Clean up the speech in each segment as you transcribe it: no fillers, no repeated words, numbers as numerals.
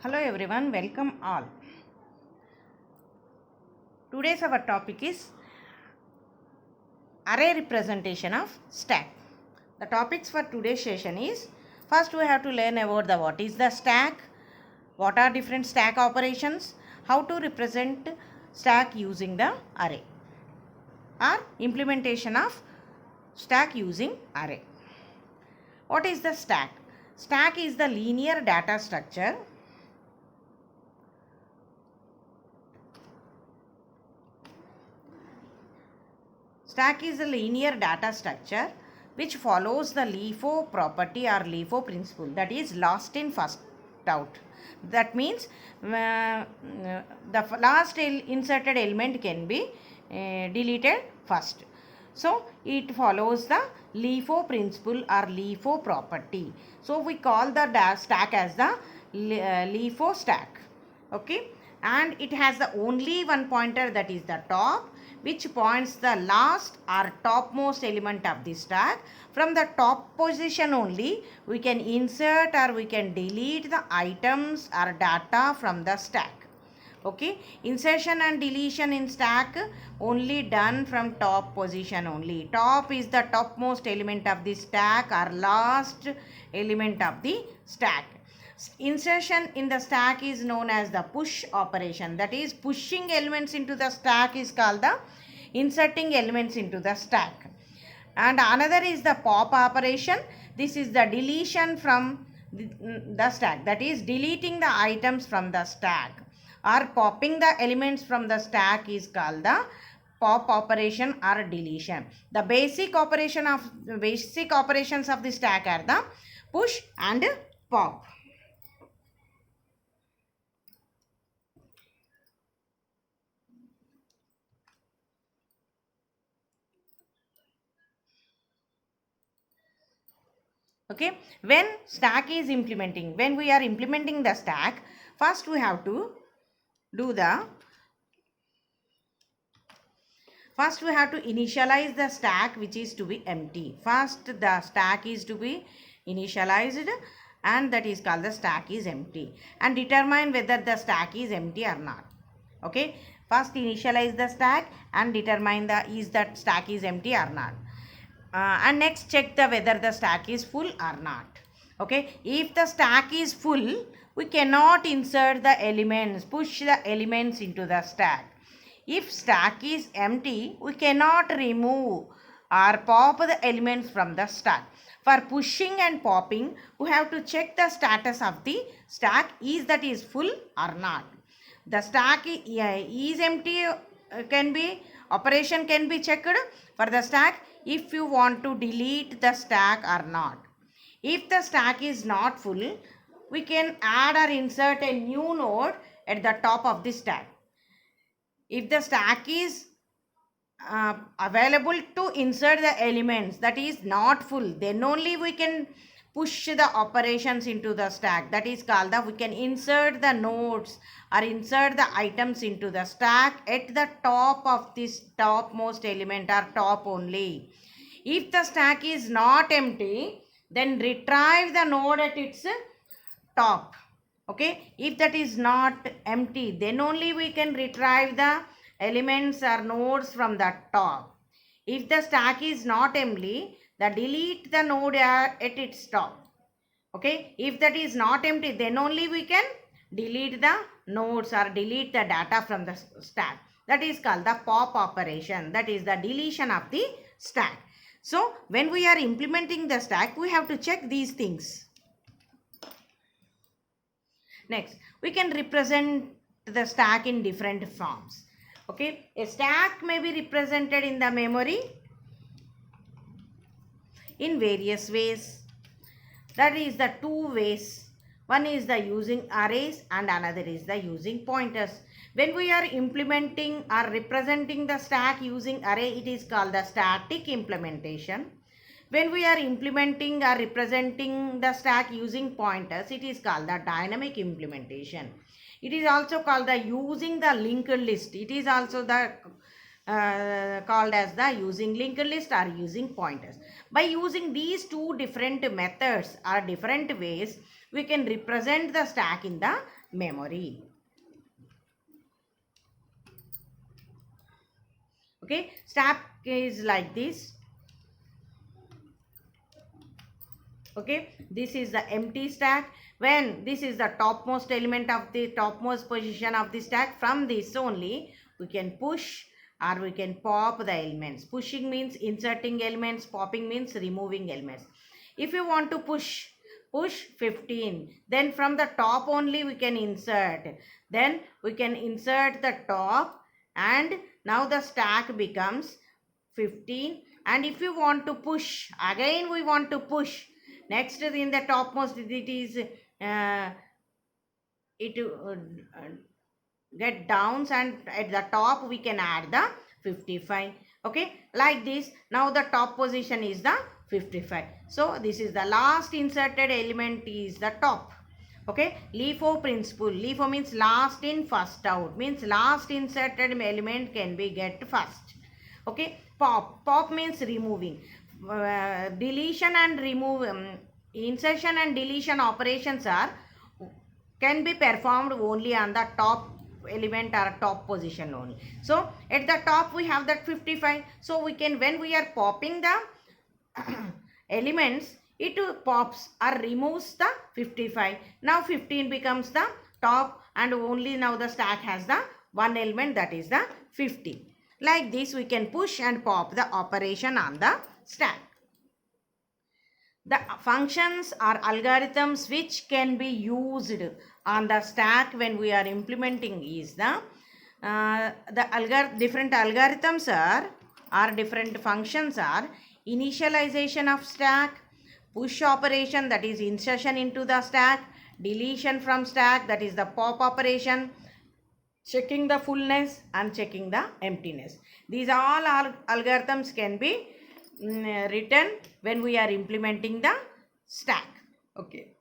Hello everyone, welcome all. Today's our topic is array representation of stack. The topics for today's session is, first we have to learn about the what is the stack, what are different stack operations, how to represent stack using the array, or implementation of stack using array. What is the stack? Stack is the linear data structure Stack is a linear data structure which follows the LIFO property or LIFO principle, that is last in first out. That means the last inserted element can be deleted first. So it follows the LIFO principle or LIFO property. So we call the stack as the LIFO stack. Okay, and it has the only one pointer, that is the top, which points the last or topmost element of the stack. From the top position only we can insert or we can delete the items or data from the stack. Okay, insertion and deletion in stack only done from top position only. Top is the topmost element of the stack or last element of the stack. Insertion in the stack is known as the push operation, that is pushing elements into the stack is called the inserting elements into the stack. And another is the pop operation. This is the deletion from the stack, that is deleting the items from the stack, or popping the elements from the stack is called the pop operation or deletion. The basic operations of the stack are the push and pop. Okay, when we are implementing the stack, first we have to initialize the stack, which is to be empty. First the stack is to be initialized, and that is called the stack is empty, and determine whether the stack is empty or not. Okay, first initialize the stack and determine that stack is empty or not. And next check whether the stack is full or not. Okay, if the stack is full, we cannot insert the elements, push the elements into the stack. If stack is empty, we cannot remove or pop the elements from the stack. For pushing and popping, we have to check the status of the stack, is full or not. The stack is empty, operation can be checked for the stack if you want to delete the stack or not. If the stack is not full, we can add or insert a new node at the top of the stack. If the stack is available to insert the elements, that is not full, then only we can push the operations into the stack, that is called we can insert the nodes or insert the items into the stack at the top of this topmost element or top only. If the stack is not empty, then retrieve the node at its top. Okay, if that is not empty, then only we can retrieve the elements or nodes from the top. If the stack is not empty, delete the node at its top. Okay, if that is not empty, then only we can delete the nodes or delete the data from the stack. That is called the pop operation, that is the deletion of the stack. So when we are implementing the stack, we have to check these things. Next, we can represent the stack in different forms. Okay, a stack may be represented in the memory in various ways. That is the two ways. One is the using arrays and another is the using pointers. When we are implementing or representing the stack using array, it is called the static implementation. When we are implementing or representing the stack using pointers, it is called the dynamic implementation. It is also called the using the linked list. It is also the called as the using linked list or using pointers. By using these two different methods or different ways, we can represent the stack in the memory. Okay, stack is like this. Okay, this is the empty stack. When this is the topmost element of the topmost position of the stack, from this only we can push or we can pop the elements. Pushing means inserting elements, popping means removing elements. If you want to push 15, then from the top only we can insert. Then we can insert the top, and now the stack becomes 15. And if you want to push, again we want to push. Next in the topmost it is it get downs, and at the top we can add the 55. Okay, like this. Now the top position is the 55. So this is the last inserted element is the top. Okay, LIFO principle. LIFO means last in first out, means last inserted element can be get first. Okay, pop means removing. Deletion and remove insertion and deletion operations are can be performed only on the top element or top position only. So at the top we have that 55. So we can, when we are popping the elements, it pops or removes the 55. Now 15 becomes the top, and only now the stack has the one element, that is the 50. Like this we can push and pop the operation on the stack. The functions or algorithms which can be used on the stack when we are implementing is the different algorithms are different functions are initialization of stack, push operation, that is insertion into the stack, deletion from stack, that is the pop operation, checking the fullness and checking the emptiness. These all algorithms can be written when we are implementing the stack. Okay.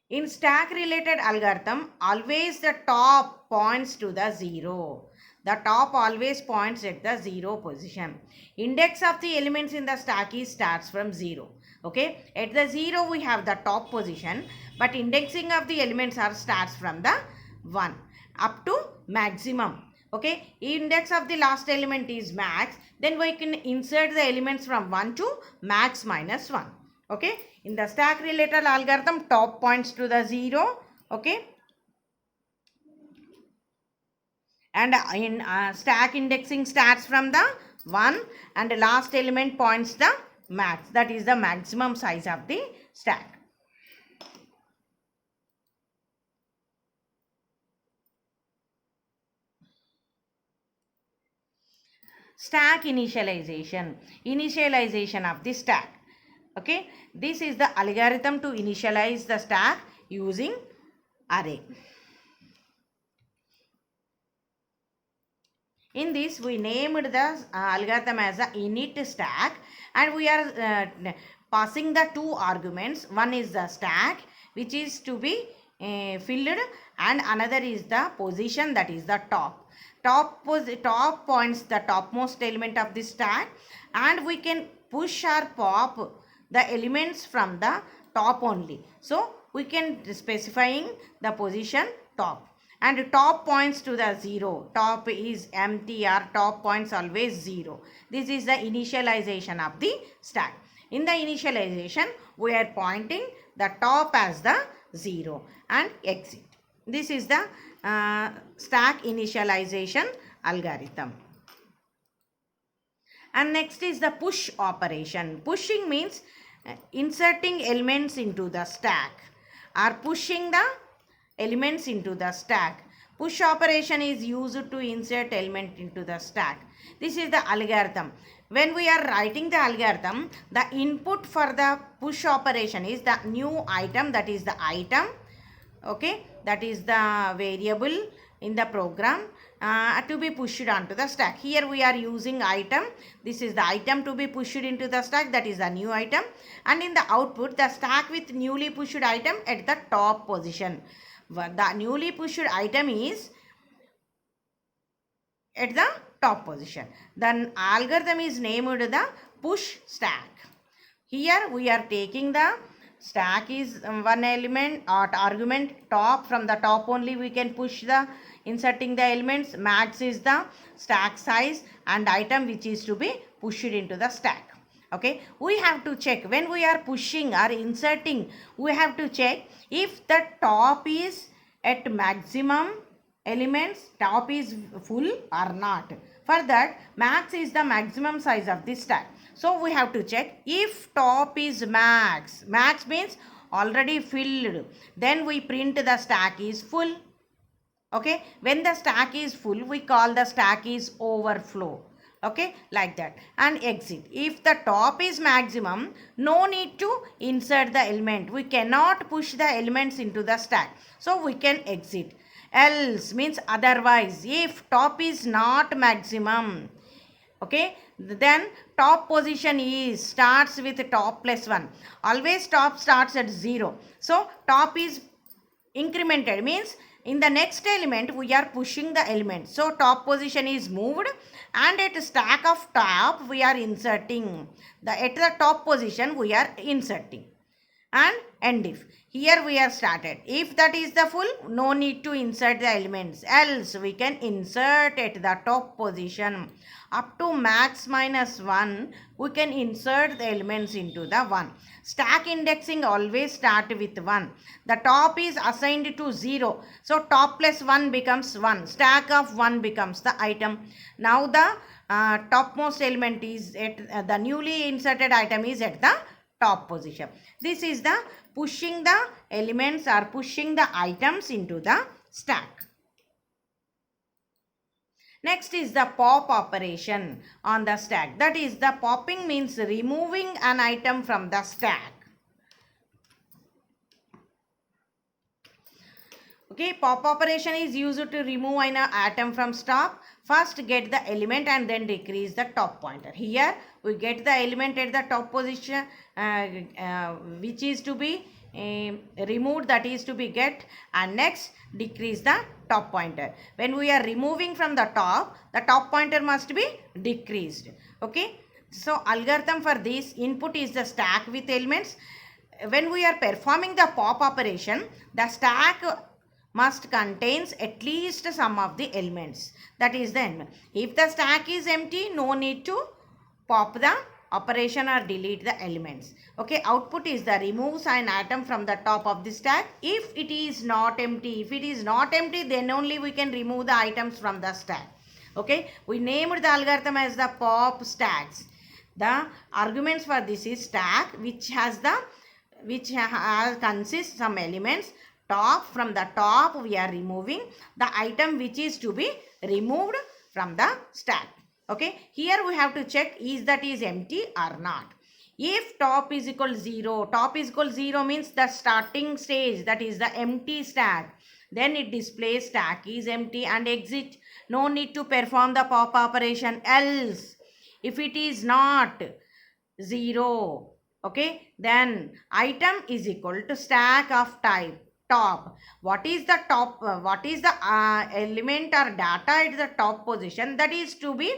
In stack related algorithm, always the top points to the 0. The top always points at the 0 position. Index of the elements in the stack is starts from 0. Okay, at the 0 we have the top position, but indexing of the elements are starts from the 1 up to maximum. Okay, index of the last element is max, then we can insert the elements from 1 to max minus 1. Okay, in the stack related algorithm, top points to the 0. Okay, and in stack indexing starts from the 1, and the last element points the max, that is the maximum size of the stack. Stack initialization of the stack. Okay, this is the algorithm to initialize the stack using array. In this we named the algorithm as a init stack, and we are passing the two arguments. One is the stack which is to be filled, and another is the position, that is the top. Top points the topmost element of the stack, and we can push or pop the elements from the top only. So we can specifying the position top, and top points to the 0. Top is empty or top points always 0. This is the initialization of the stack. In the initialization we are pointing the top as the 0 and exit. This is the stack initialization algorithm. And next is the push operation. Pushing means inserting elements into the stack or pushing the elements into the stack. Push operation is used to insert element into the stack. This is the algorithm. When we are writing the algorithm, the input for the push operation is the new item, that is the item. Okay, that is the variable in the program to be pushed onto the stack. Here we are using item. This is the item to be pushed into the stack, that is the new item. And in the output, the stack with newly pushed item at the top position. The newly pushed item is at the top position. The algorithm is named the push stack. Here we are taking the stack is one element or argument, top, from the top only we can push the inserting the elements. Max is the stack size and item which is to be pushed into the stack. Okay, we have to check when we are pushing or inserting, we have to check if the top is at maximum elements, top is full or not. For that, max is the maximum size of the stack. So we have to check if top is max. Max means already filled. Then we print the stack is full. Okay, when the stack is full, we call the stack is overflow. Okay, like that. And exit. If the top is maximum, no need to insert the element. We cannot push the elements into the stack. So we can exit. Else means otherwise. If top is not maximum, okay, then top position is starts with top plus 1. Always top starts at 0. So top is incremented, means in the next element we are pushing the element. So top position is moved and at stack of top we are inserting. At the top position we are inserting. And end if. Here we are started. If that is the full, no need to insert the elements. Else we can insert at the top position. Up to max minus 1, we can insert the elements into the 1. Stack indexing always start with 1. The top is assigned to 0. So top plus 1 becomes 1. Stack of 1 becomes the item. Now the topmost element is at the newly inserted item is at the top position. This is the pushing the elements or pushing the items into the stack. Next is the pop operation on the stack. That is, the popping means removing an item from the stack. Okay, pop operation is used to remove an atom from stack. First get the element and then decrease the top pointer. Here we get the element at the top position which is to be removed, that is to be get, and next decrease the top pointer. When we are removing from the top pointer must be decreased. Okay, so algorithm for this input is the stack with elements. When we are performing the pop operation, the stack must contains at least some of the elements. That is the end. If the stack is empty, no need to pop the operation or delete the elements. Okay, output is the removes an atom from the top of the stack. If it is not empty, then only we can remove the items from the stack. Okay, we named the algorithm as the pop stacks. The arguments for this is stack which consists some elements. Top, from the top we are removing the item which is to be removed from the stack. Okay, here we have to check is that is empty or not. If top is equal 0, top is equal 0 means the starting stage, that is the empty stack. Then it displays stack is empty and exit. No need to perform the pop operation. Else, if it is not 0, okay, then item is equal to stack of type top. What is the top? What is the element or data at the top position that is to be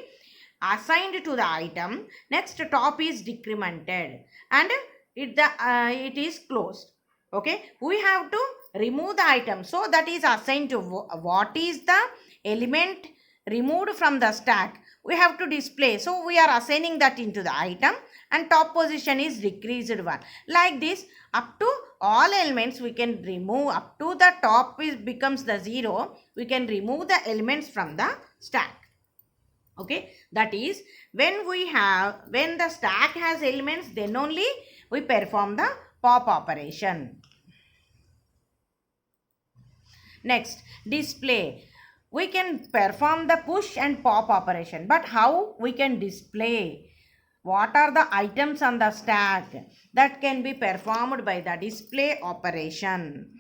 assigned to the item? Next, top is decremented and it is closed. Okay, we have to remove the item, so that is assigned to what is the element removed from the stack. We have to display, so we are assigning that into the item, and top position is decreased 1. Like this, up to all elements we can remove. Up to the top is becomes the 0, we can remove the elements from the stack. Okay, that is when the stack has elements, then only we perform the pop operation. Next, display. We can perform the push and pop operation, but how we can display? What are the items on the stack? That can be performed by the display operation.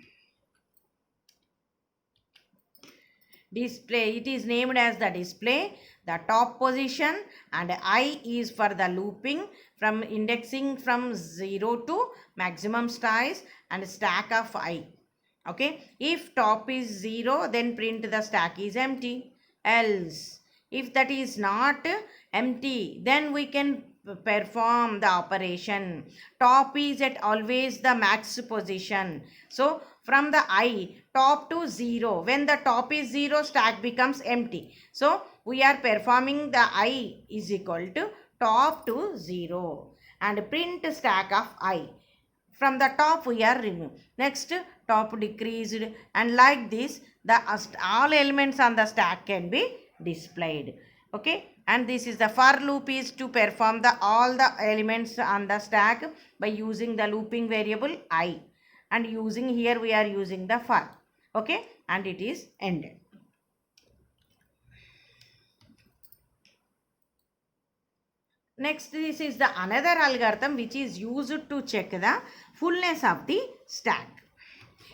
Display, it is named as the display. The top position and I is for the looping from indexing from 0 to maximum size and stack of I. Okay, if top is 0, then print the stack is empty. Else, if that is not empty, then we can perform the operation. Top is at always the max position. So from the I, top to 0. When the top is 0, stack becomes empty. So we are performing the I is equal to top to 0 and print stack of I. From the top we are remove. Next, top decreased, and like this the all elements on the stack can be displayed. Okay, and this is the for loop is to perform the all the elements on the stack by using the looping variable I, and using here we are using the for. Okay, and it is ended. Next, this is the another algorithm which is used to check the fullness of the stack.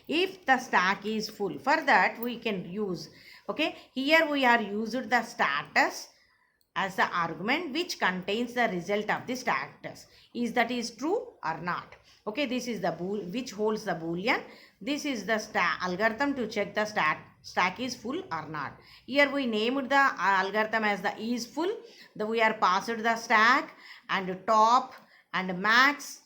If the stack is full, for that we can use, okay, here we are used the status as the argument which contains the result of the status, is that is true or not. Okay, this is the bool which holds the boolean. This is the algorithm to check the stack is full or not. Here we named the algorithm as the is full. We are passed the stack and top and max.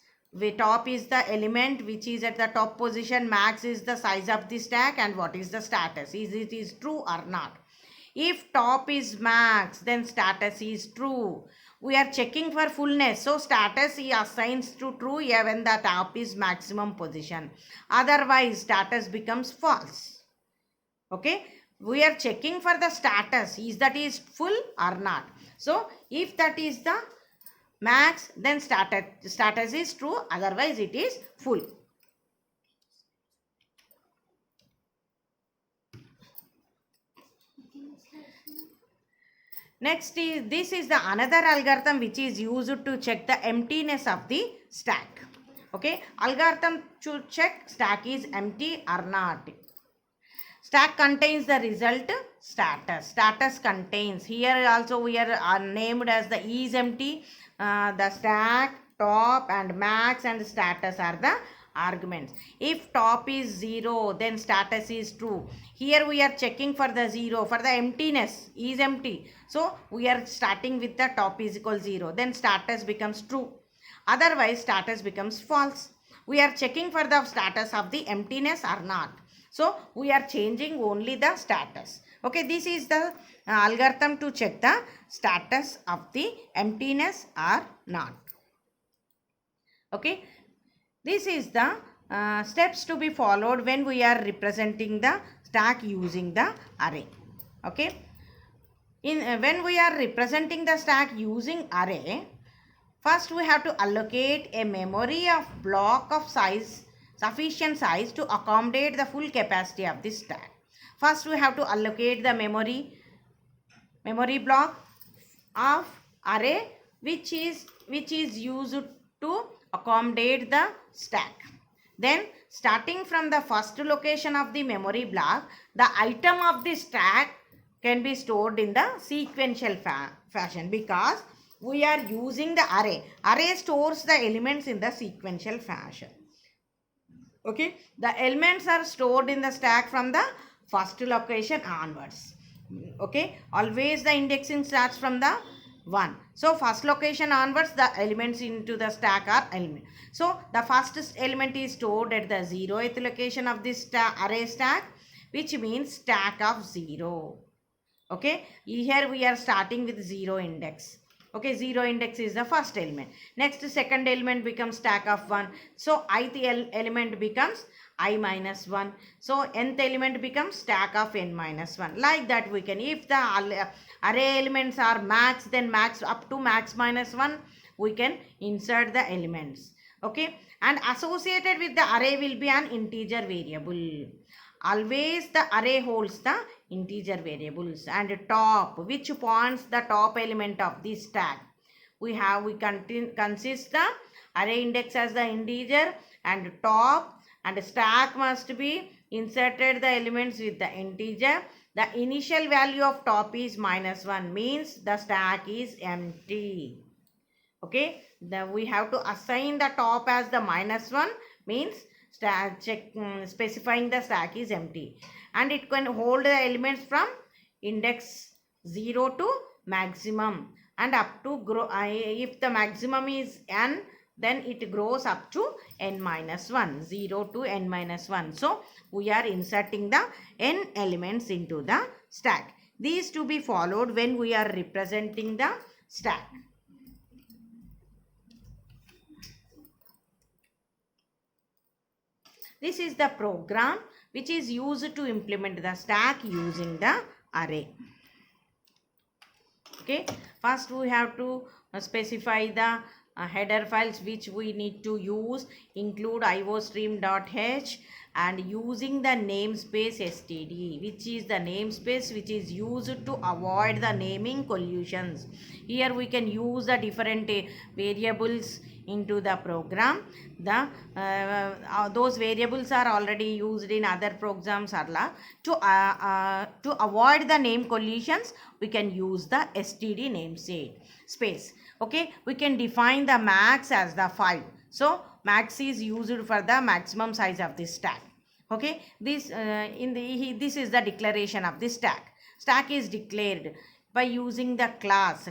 Top is the element which is at the top position, max is the size of the stack, and what is the status, is it is true or not. If top is max, then status is true. We are checking for fullness, so status he assigns to true when the top is maximum position. Otherwise status becomes false. Okay, we are checking for the status, is that is full or not. So if that is the max, then status is true, otherwise it is full. Next is, this is the another algorithm which is used to check the emptiness of the stack. Okay, algorithm to check stack is empty or not. Stack contains the result status. Status contains, here also we are named as the is empty. The stack, top and max and status are the arguments. If top is 0, then status is true. Here we are checking for the 0, for the emptiness, is empty. So we are starting with the top is equal 0, then status becomes true. Otherwise status becomes false. We are checking for the status of the emptiness or not. So we are changing only the status. Okay, this is the algorithm to check the status of the emptiness or not. Okay, this is the steps to be followed when we are representing the stack using the array. Okay, when we are representing the stack using array, first we have to allocate a memory of block of size, sufficient size to accommodate the full capacity of the stack. First we have to allocate the memory block of array which is used to accommodate the stack. Then starting from the first location of the memory block, the item of the stack can be stored in the sequential fashion, because we are using the array. Array stores the elements in the sequential fashion. Okay, the elements are stored in the stack from the first location onwards. Okay, always the indexing starts from the 1. So first location onwards, the elements into the stack are element. So the first element is stored at the 0th location of this array stack, which means stack of 0. Okay, here we are starting with 0 index. Okay, 0 index is the first element. Next, second element becomes stack of 1. So ith element becomes I minus 1. So nth element becomes stack of n minus 1. Like that we can, if the array elements are max, then max up to max minus 1, we can insert the elements. Okay, and associated with the array will be an integer variable. Always the array holds the integer variables. And top, which points the top element of the stack. We consist the array index as the integer, and top and stack must be inserted the elements with the integer. The initial value of top is minus 1, means the stack is empty. Okay, we have to assign the top as the minus 1, means specifying the stack is empty, and it can hold the elements from index 0 to maximum. and up to grow. If the maximum is n, then it grows up to n minus 1, 0 to n minus 1. So we are inserting the n elements into the stack. These to be followed when we are representing the stack. This is the program which is used to implement the stack using the array. Okay, first we have to specify the header files which we need to use, include iostream.h, and using the namespace std, which is the namespace which is used to avoid the naming collisions. Here we can use the different variables into the program. The those variables are already used in other programs. To avoid the name collisions, we can use the std namespace. Okay, we can define the max as the 5. So max is used for the maximum size of the stack. Okay, this this is the declaration of the stack. Stack is declared by using the class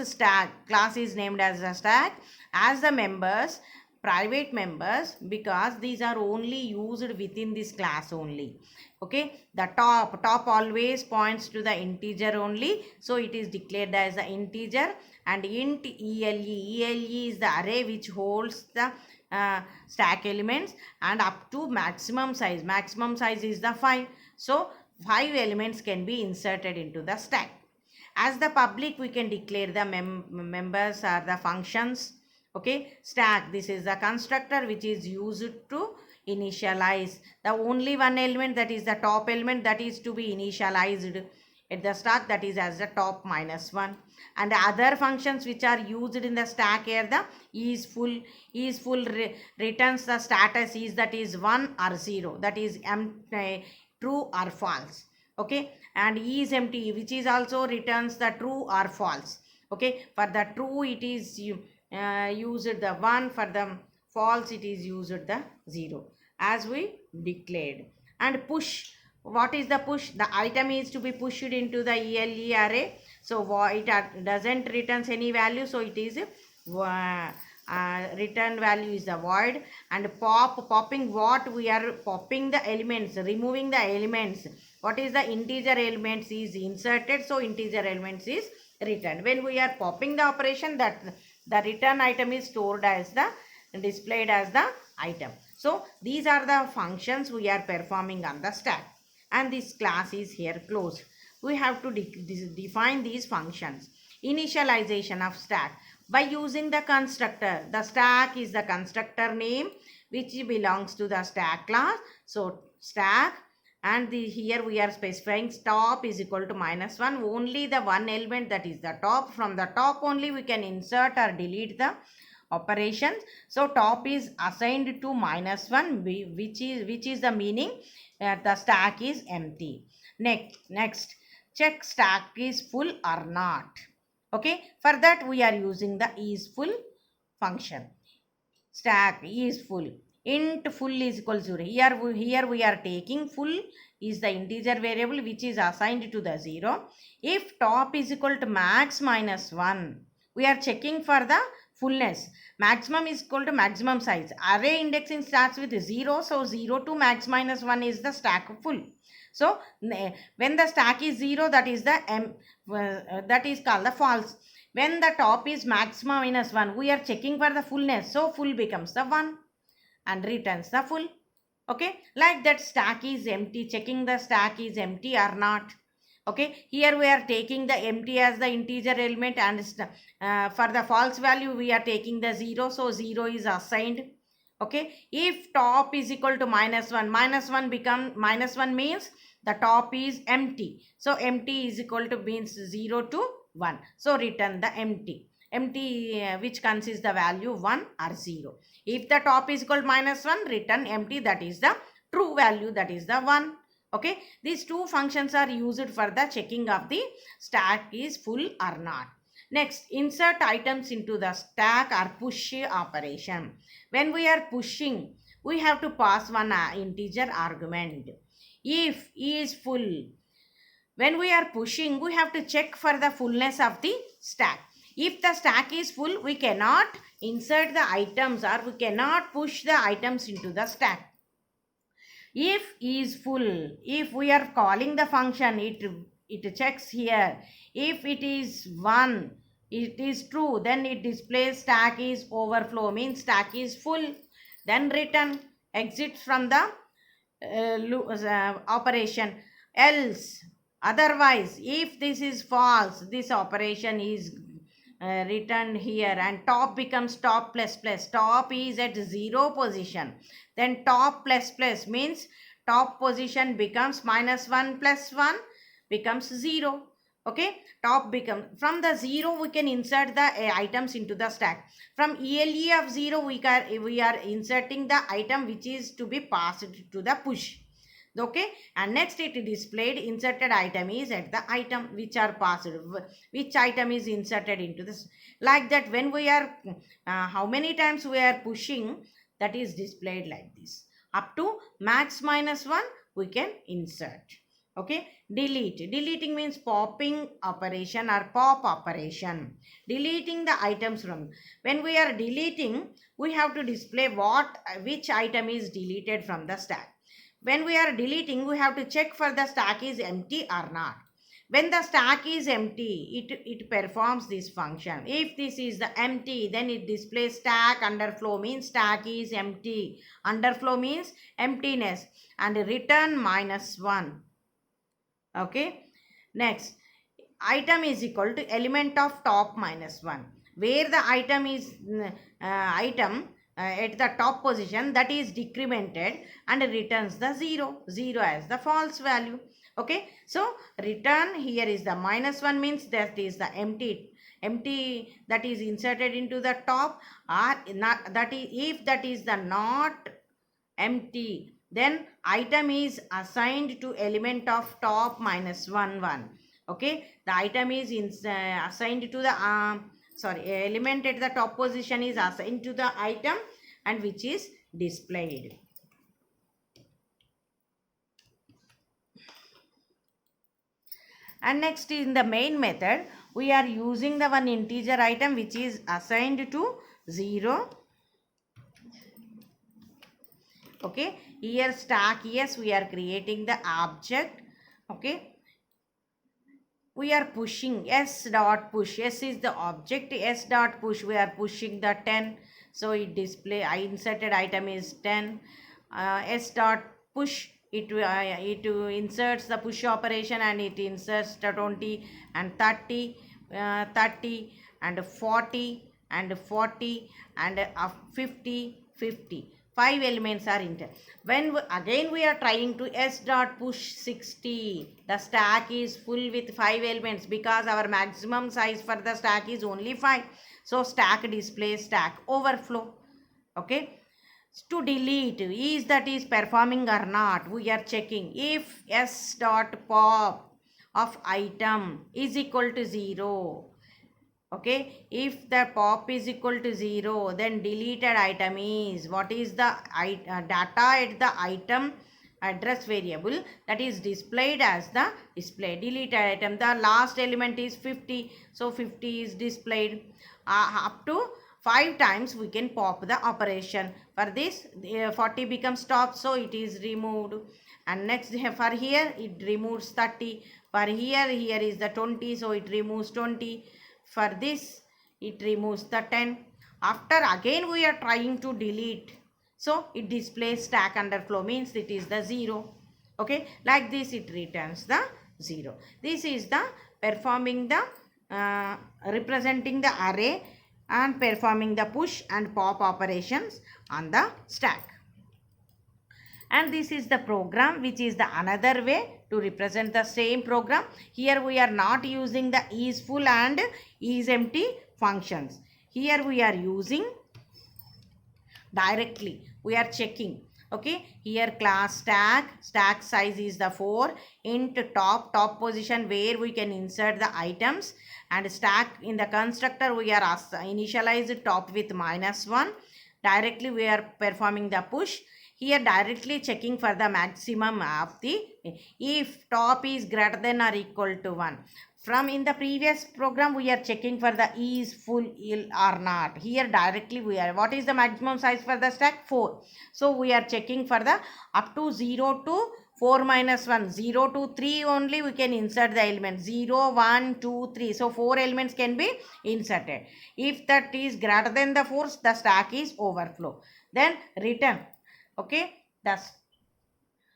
stack. Class is named as a stack as the members, private members, because these are only used within this class only. Okay, the top always points to the integer only, so it is declared as the integer. And int ele is the array which holds the stack elements, and up to maximum size is the 5. So 5 elements can be inserted into the stack. As the public, we can declare the members are the functions. Okay, stack, this is the constructor which is used to initialize the only one element, that is the top element, that is to be initialized at the stack, that is as the top minus 1. And the other functions which are used in the stack here, the is full returns the status is, that is 1 or 0, that is true or false. Okay, and is empty, which is also returns the true or false. Okay, for the true it is used the 1, for the false it is used the 0, as we declared. And push, what is the push? The item is to be pushed into the ele array, so it doesn't returns any value, so it is return value is the void. And popping, what we are popping the elements, removing the elements, what is the integer elements is inserted, so integer elements is returned. When we are popping the operation, that the return item is stored as the displayed as the item. So these are the functions we are performing on the stack, and this class is here closed. We have to define these functions. Initialization of stack by using the constructor. The stack is the constructor name which belongs to the stack class. So stack, and here we are specifying top is equal to minus 1. Only the one element, that is the top. From the top only we can insert or delete the operations. So top is assigned to minus 1, which is the meaning the stack is empty. Next, check stack is full or not. Okay, for that we are using the is full function. Stack is full. Int full is equal to 0. Here we are taking full is the integer variable which is assigned to the 0. If top is equal to max minus 1, we are checking for the fullness. Maximum is equal to maximum size. Array indexing starts with 0, so 0 to max minus 1 is the stack full. So when the stack is 0, that is the that is called the false. When the top is maximum minus 1, we are checking for the fullness, so full becomes the 1 and returns the full. Okay, like that stack is empty, checking the stack is empty or not. Okay, here we are taking the empty as the integer element, and for the false value we are taking the 0, so 0 is assigned. Okay, if top is equal to minus 1, minus 1 means the top is empty, so empty is equal to means 0 to 1, so return the empty which consists the value 1 or 0. If the top is equal to minus 1, return empty, that is the true value, that is the 1. Okay, these two functions are used for the checking of the stack is full or not. Next, insert items into the stack or push operation. When we are pushing, we have to pass one integer argument. If is full, when we are pushing, we have to check for the fullness of the stack. If the stack is full, we cannot insert the items or we cannot push the items into the stack. If is full, if we are calling the function, it checks here. If it is 1, it is true, then it displays stack is overflow, means stack is full. Then return, exits from the operation. Else, otherwise, if this is false, this operation is written here, and top becomes top plus plus. Top is at 0 position, then top plus plus means top position becomes -1 plus 1 becomes 0. Okay, top becomes, from the 0 we can insert the items into the stack. From ELE of 0 we are inserting the item which is to be passed to the push. Okay, and next it displayed inserted item is at the item which are passed, which item is inserted into this, like that. When we are how many times we are pushing, that is displayed like this. Up to max -1 we can insert. Okay, deleting means popping operation or pop operation, deleting the items from. When we are deleting, we have to display which item is deleted from the stack. When we are deleting, we have to check for the stack is empty or not. When the stack is empty, it performs this function. If this is the empty, then it displays stack underflow, means stack is empty. Underflow means emptiness, and return -1. Okay, next, item is equal to element of top -1, where the item is at the top position, that is decremented and returns the 0 as the false value. Okay, so return here is the -1, means that is the empty that is inserted into the top, or not, that is, if that is the not empty, then item is assigned to element of top -1. Okay, the item is assigned to the element at the top position is assigned to the item and which is displayed. And next, in the main method, we are using the one integer item which is assigned to 0. Okay, here stack, yes, we are creating the object. Okay, we are pushing s dot push. S is the object, s dot push, we are pushing the 10. So it display, I inserted item is 10. S dot push, it inserts the push operation and it inserts the 20 and 30, 30 and 40 and 40 and 50, 50. 5 elements are entered. When again we are trying to s dot push 60, the stack is full with 5 elements, because our maximum size for the stack is only 5. So stack displays stack overflow. Okay, to delete, is that is performing or not, we are checking. If s dot pop of item is equal to 0, okay, if the pop is equal to 0, then deleted item is, what is the data at the item address variable, that is displayed as the display deleted item. The last element is 50, so 50 is displayed. Up to 5 times we can pop the operation. For this 40 becomes top, so it is removed. And next, for here it removes 30. For here is the 20, so it removes 20. For this it removes the 10. After again we are trying to delete, so it displays stack underflow, means it is the 0. Okay, like this it returns the 0. This is the performing the representing the array and performing the push and pop operations on the stack. And this is the program, which is the another way to represent the same program. Here we are not using the is full and is empty functions. Here we are using directly, we are checking. Okay, here class stack size is the 4, int top position where we can insert the items, and stack in the constructor we are initialized top with -1. Directly we are performing the push. Here directly checking for the maximum of the, if top is greater than or equal to 1. From in the previous program we are checking for the is full or not. Here directly we are, what is the maximum size for the stack? 4. So we are checking for the up to 0 to 4 minus 1, 0 to 3 only we can insert the element 0, 1, 2, 3. So 4 elements can be inserted. If that is greater than the 4, the stack is overflow. Then return. Okay, the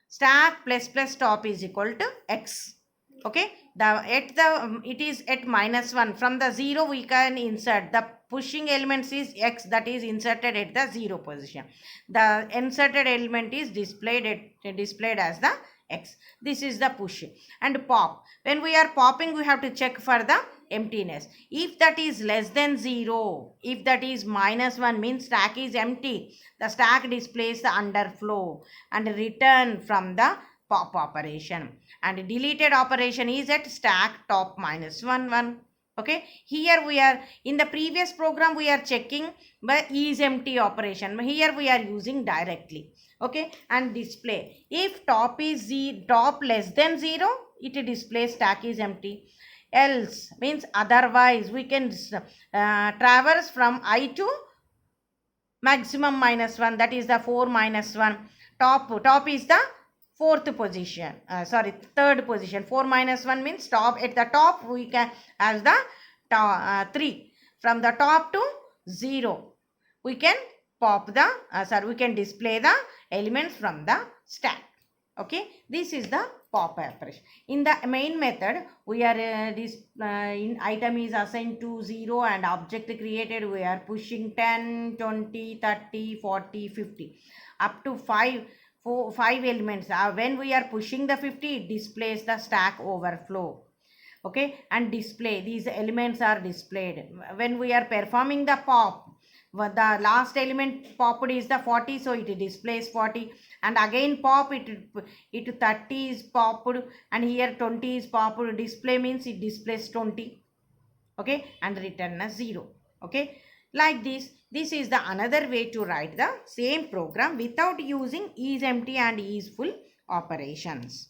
stack plus top is equal to x. Okay, it is at minus 1. From the 0 we can insert the pushing elements is x, that is inserted at the 0 position. The inserted element is displayed as the x. This is the push. And pop, when we are popping we have to check for the emptiness. If that is less than 0, if that is minus 1, means stack is empty, the stack displays the underflow and return from the pop operation. And deleted operation is at stack top minus 1 1. Okay, here we are, in the previous program we are checking by is empty operation. Here we are using directly. Okay, and display, if top is top less than 0, it displays stack is empty. Else means otherwise we can traverse from I to maximum minus 1, that is the 4 minus 1. Top is the fourth position, third position. 4 minus 1 means top, at the top we can as the 3. From the top to 0 we can pop the we can display the elements from the stack. Okay, this is the pop operation. In the main method we are this in item is assigned to 0 and object created, we are pushing 10, 20, 30, 40, 50 up to 5 elements. When we are pushing the 50, it displays the stack overflow. Okay, and display, these elements are displayed. When we are performing the pop, the last element popped is the 40, so it displays 40. And again pop, it 30 is popped, and here 20 is popped. Display means it displays 20. Okay, and return a 0. Okay, like this is the another way to write the same program without using is empty and is full operations.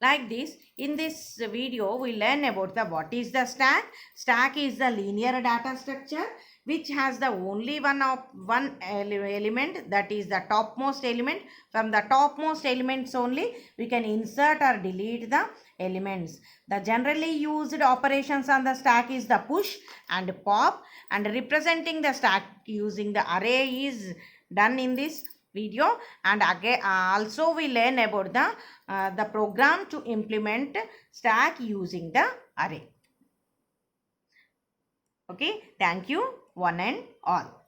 Like this, in this video we learn about the what is the stack. Stack is the linear data structure which has the only one element, that is the topmost element. From the topmost elements only we can insert or delete the elements. The generally used operations on the stack is the push and pop, and representing the stack using the array is done in this video. And again also we learn about the program to implement stack using the array. Okay, thank you one and all.